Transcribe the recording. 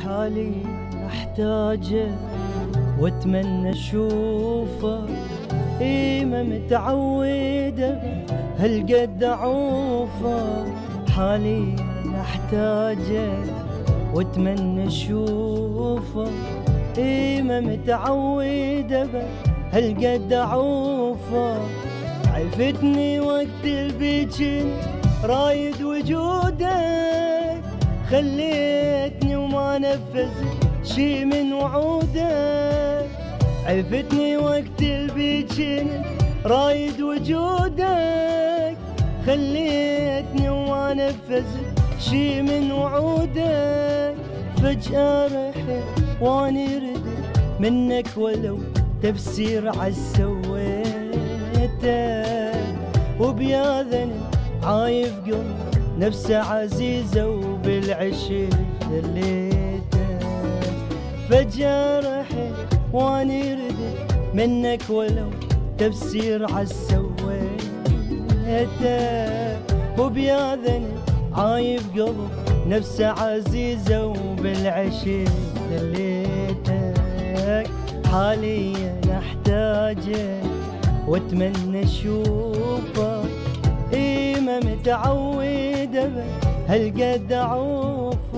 حالي احتاجه واتمنى اشوفه، ما متعوده هالقد اعوفه. حالي احتاجه واتمنى اشوفه، ما متعوده هالقد اعوفه. عفتني وقت البيجن رايد وجودك، خليتني وما نفذت شي من وعودك. عفتني وقت البيجن رايد وجودك، خليتني وما نفذت شي من وعودك. فجأة رحت واني ردت منك ولو تفسير عالسويته، وبيا ذنب عايف قلب نفسه عزيزة وبالعشق دليته. فجأة رحت واني ردت منك ولو تفسير عالسويته، وبيا ذنب عايف قلب نفسه عزيزة وبالعشق دليتك. حاليا احتاجك واتمنى اشوفك، ما متعودة هالقد اعوفك.